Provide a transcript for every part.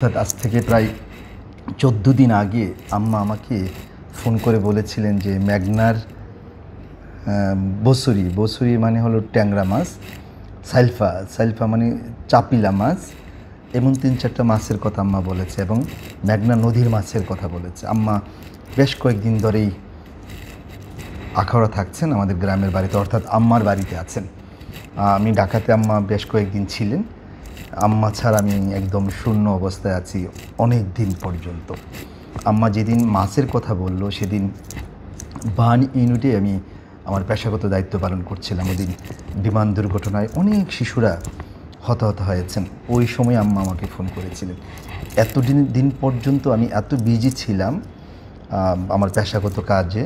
অর্থাৎ আজ থেকে প্রায় 14 দিন আগে আম্মা আমাকে ফোন করে বলেছিলেন যে মেঘনার বসুরি মানে হলো ট্যাংরা মাছ, সাইলফা মানে চাপিলা মাছ, এমন 3-4টা মাছের কথা আম্মা বলেছে এবং মেঘনা নদীর মাছের কথা বলেছে। আম্মা বেশ কয়েকদিন ধরেই আখাউড়া থাকছেন আমাদের গ্রামের বাড়িতে, অর্থাৎ আম্মার বাড়িতে আছেন। আমি ঢাকাতে, আম্মা বেশ কয়েকদিন ছিলেন। আম্মা ছাড়া আমি একদম শূন্য অবস্থায় আছি অনেক দিন পর্যন্ত। আম্মা যেদিন মাছের কথা বলল সেদিন বার্ন ইউনিটে আমি আমার পেশাগত দায়িত্ব পালন করছিলাম। ওদিন বিমান দুর্ঘটনায় অনেক শিশুরা হতাহত হয়েছেন। ওই সময় আম্মা আমাকে ফোন করেছিলেন। দিন পর্যন্ত আমি এত বিজি ছিলাম আমার পেশাগত কাজে,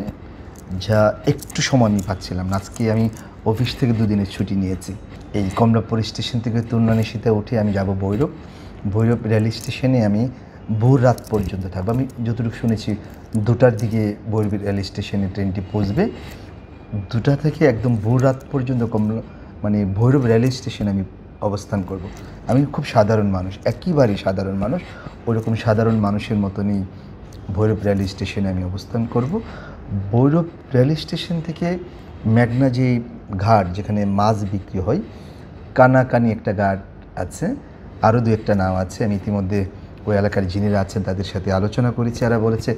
যা একটু সময় আমি পাচ্ছিলাম না। আজকে আমি অফিস থেকে 2 দিনের ছুটি নিয়েছি। এই কমলাপুর স্টেশন থেকে তুর্নানিশিতে উঠে আমি যাব ভৈরব রেল স্টেশনে আমি ভোর রাত পর্যন্ত থাকবো। আমি যতটুকু শুনেছি 2টার দিকে ভৈরব রেল স্টেশনে ট্রেনটি পৌঁছবে। 2টা থেকে একদম ভোর রাত পর্যন্ত ভৈরব রেল স্টেশনে আমি অবস্থান করব। আমি খুব সাধারণ মানুষ, একেবারেই সাধারণ মানুষ। ওরকম সাধারণ মানুষের মতনই ভৈরব রেল স্টেশনে আমি অবস্থান করব। ভৈরব রেল স্টেশন থেকে মেঘনা যে ঘাট, যেখানে মাছ বিক্রি হয়, কানাকানি একটা ঘাট আছে, আরও 2-একটা নাম আছে। আমি ইতিমধ্যে ওই এলাকার যিনিরা আছেন তাদের সাথে আলোচনা করেছি। এরা বলেছে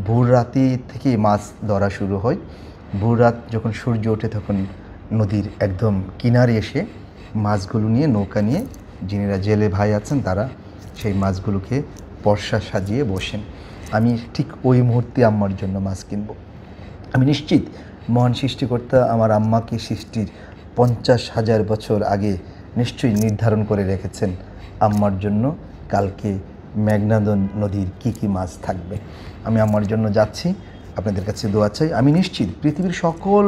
ভোর রাতে থেকেই মাছ ধরা শুরু হয়। ভোর রাত যখন সূর্য ওঠে তখন নদীর একদম কিনারে এসে মাছগুলো নিয়ে, নৌকা নিয়ে যিনিরা জেলে ভাই আছেন তারা সেই মাছগুলোকে পর্সা সাজিয়ে বসেন। আমি ঠিক ওই মুহূর্তে আম্মার জন্য মাছ কিনব। আমি নিশ্চিত মহান সৃষ্টিকর্তা আমার আম্মাকে সৃষ্টির 50,000 বছর আগে নিশ্চয়ই নির্ধারণ করে রেখেছেন আম্মার জন্য কালকে মেঘনা নদীর কী মাছ থাকবে। আমি আম্মার জন্য যাচ্ছি, আপনাদের কাছে দোয়া চাই। আমি নিশ্চিত পৃথিবীর সকল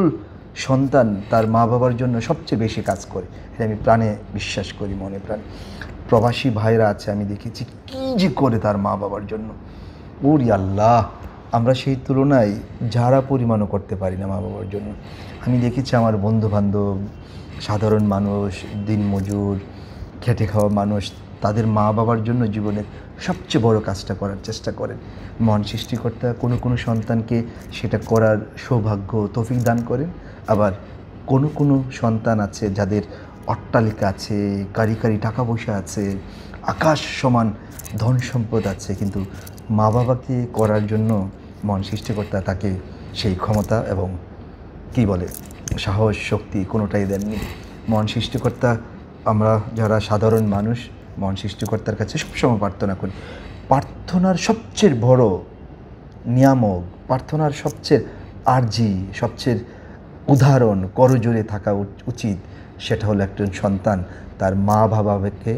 সন্তান তার মা বাবার জন্য সবচেয়ে বেশি কাজ করে, এটা আমি প্রাণে বিশ্বাস করি, মনে প্রাণে। প্রবাসী ভাইরা আছে, আমি দেখেছি কী যে করে তার মা বাবার জন্য। ওরে আল্লাহ, আমরা সেই তুলনায় যারা পরিমাণও করতে পারি না মা বাবার জন্য। আমি দেখেছি আমার বন্ধুবান্ধব, সাধারণ মানুষ, দিনমজুর, খেটে খাওয়া মানুষ তাদের মা বাবার জন্য জীবনের সবচেয়ে বড় কাজটা করার চেষ্টা করেন। মহান সৃষ্টিকর্তা কোনো সন্তানকে সেটা করার সৌভাগ্য তৌফিক দান করেন। আবার কোনো সন্তান আছে যাদের অট্টালিকা আছে, কারি টাকা পয়সা আছে, আকাশ সমান ধন সম্পদ আছে, কিন্তু মা বাবাকে করার জন্য মহান সৃষ্টিকর্তা তাকে সেই ক্ষমতা এবং সাহস, শক্তি কোনোটাই দেননি। মহান সৃষ্টিকর্তা, আমরা যারা সাধারণ মানুষ মহান সৃষ্টিকর্তার কাছে সবসময় প্রার্থনা করি। প্রার্থনার সবচেয়ে বড় নিয়ামক, প্রার্থনার সবচেয়ে আর্জি, সবচেয়ে উদাহরণ করজোড়ে থাকা উচিত, সেটা হলো একজন সন্তান তার মা বাবাকে,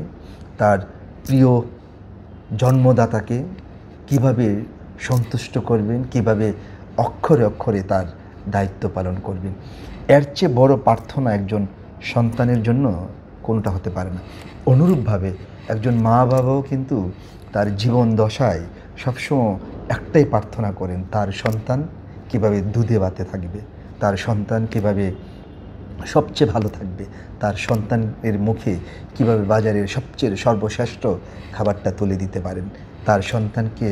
তার প্রিয় জন্মদাতাকে কীভাবে সন্তুষ্ট করবেন, কীভাবে অক্ষরে অক্ষরে তার দায়িত্ব পালন করবেন। এর চেয়ে বড় প্রার্থনা একজন সন্তানের জন্য কোনটা হতে পারে না। অনুরূপভাবে একজন মা বাবাও কিন্তু তার জীবন দশায় সবসময় একটাই প্রার্থনা করেন, তার সন্তান কীভাবে দুধে ভাতে থাকবে, তার সন্তান কীভাবে সবচেয়ে ভালো থাকবে, তার সন্তানের মুখে কীভাবে বাজারের সবচেয়ে সর্বশ্রেষ্ঠ খাবারটা তুলে দিতে পারেন। তার সন্তানকে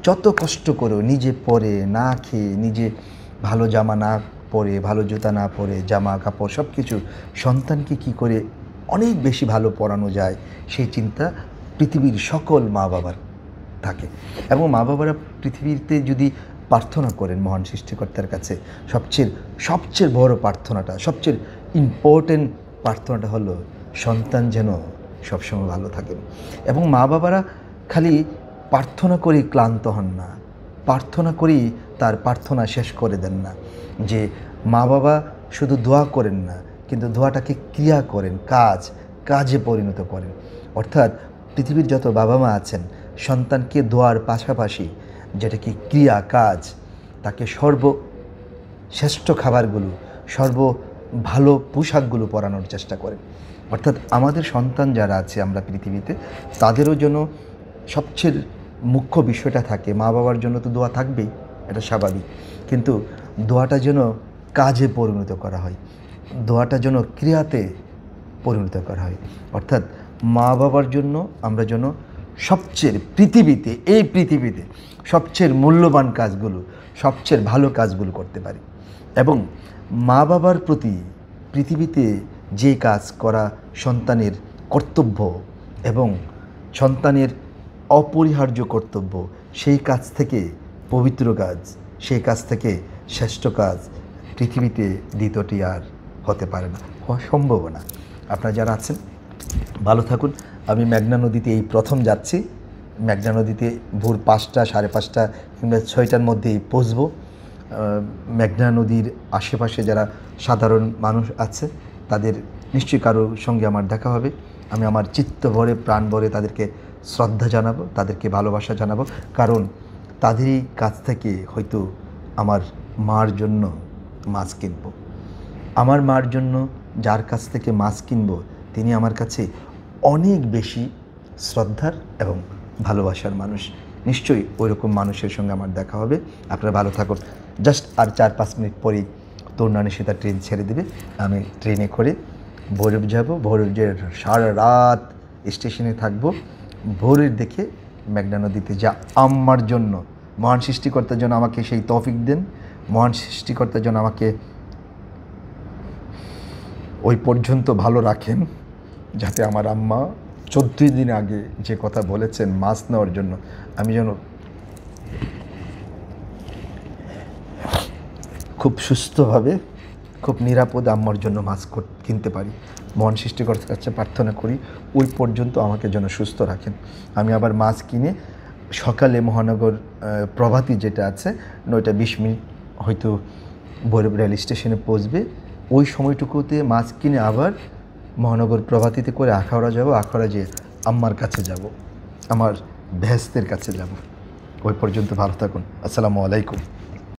যত কষ্ট করেও নিজে পরে না খেয়ে, নিজে ভালো জামা না পরে, ভালো জুতা না পরে, জামা কাপড় সব কিছু সন্তানকে কী করে অনেক বেশি ভালো পড়ানো যায়, সেই চিন্তা পৃথিবীর সকল মা বাবার থাকে। এবং মা বাবারা পৃথিবীতে যদি প্রার্থনা করেন মহান সৃষ্টিকর্তার কাছে, সবচেয়ে বড় প্রার্থনাটা, সবচেয়ে ইম্পর্টেন্ট প্রার্থনাটা হলো সন্তান যেন সবসময় ভালো থাকেন। এবং মা বাবারা খালি প্রার্থনা করে ক্লান্ত হন না, প্রার্থনা করেই তার প্রার্থনা শেষ করে দেন না। যে মা বাবা শুধু দোয়া করেন না, কিন্তু দোয়াটাকে ক্রিয়া করেন, কাজে পরিণত করেন। অর্থাৎ পৃথিবীর যত বাবা মা আছেন, সন্তানকে দোয়ার পাশাপাশি যেটাকে ক্রিয়া, কাজ, তাকে সর্বশ্রেষ্ঠ খাবারগুলো, ভালো পোশাকগুলো পরানোর চেষ্টা করেন। অর্থাৎ আমাদের সন্তান যারা আছে আমরা পৃথিবীতে, তাদেরও যেন সবচেয়ে মুখ্য বিষয়টা থাকে। মা বাবার জন্য তো দোয়া থাকবেই, এটা স্বাভাবিক, কিন্তু দোয়াটা যেন কাজে পরিণত করা হয়, দোয়াটা যেন ক্রিয়াতে পরিণত করা হয়। অর্থাৎ মা বাবার জন্য আমরা যেন সবচেয়ে এই পৃথিবীতে সবচেয়ে মূল্যবান কাজগুলো, সবচেয়ে ভালো কাজগুলো করতে পারি। এবং মা বাবার প্রতি পৃথিবীতে যে কাজ করা সন্তানের কর্তব্য এবং সন্তানের অপরিহার্য কর্তব্য, সেই কাজ থেকে পবিত্র কাজ, সেই কাজ থেকে শ্রেষ্ঠ কাজ পৃথিবীতে দ্বিতীয়টি আর হতে পারে না, হওয়া সম্ভব না। আপনারা যারা আছেন ভালো থাকুন। আমি মেঘনা নদীতে এই প্রথম যাচ্ছি। মেঘনা নদীতে ভোর 5টা, 5:30 কিংবা 6টার মধ্যেই পৌঁছবো। মেঘনা নদীর আশেপাশে যারা সাধারণ মানুষ আছে তাদের নিশ্চয়ই কারোর সঙ্গে আমার দেখা হবে। আমি আমার চিত্ত ভরে প্রাণ ভরে তাদেরকে শ্রদ্ধা জানাবো, তাদেরকে ভালোবাসা জানাবো, কারণ তাদেরই কাছ থেকে হয়তো আমার মার জন্য মাছ কিনবো। আমার মার জন্য যার কাছ থেকে মাছ কিনবো তিনি আমার কাছে অনেক বেশি শ্রদ্ধার এবং ভালোবাসার মানুষ। নিশ্চয়ই ওইরকম মানুষের সঙ্গে আমার দেখা হবে। আপনারা ভালো থাকুন। জাস্ট আর 4-5 মিনিট পরেই তরুণানী সেতা ট্রেন ছেড়ে দেবে। আমি ট্রেনে করে ভৈরব যাব। ভৈরব যে সারা রাত স্টেশনে থাকবো। ভোরের দেখে মেঘনা নদীতে যা আম্মার জন্য, মহান সৃষ্টিকর্তার জন্য আমাকে সেই তৌফিক দেন, মহান সৃষ্টিকর্তার জন্য আমাকে ওই পর্যন্ত ভালো রাখেন, যাতে আমার আম্মা 14 দিন আগে যে কথা বলেছেন মাছ নেওয়ার জন্য, আমি যেন খুব সুস্থভাবে, খুব নিরাপদে আম্মার জন্য মাছ কিনতে পারি। মহান সৃষ্টিকর্তার কাছে প্রার্থনা করি ওই পর্যন্ত আমাকে যেন সুস্থ রাখেন। আমি আবার মাছ কিনে সকালে মহানগর প্রভাতী যেটা আছে 9টা 20 মিনিট হয়তো ভৈরব রেল স্টেশনে পৌঁছবে। ওই সময়টুকুতে মাছ কিনে আবার মহানগর প্রভাতীতে করে আখাউড়া যাব। আখাউড়া যেয়ে আম্মার কাছে যাব, আমার ভেস্তের কাছে যাব। ওই পর্যন্ত ভালো থাকুন। আসসালামু আলাইকুম।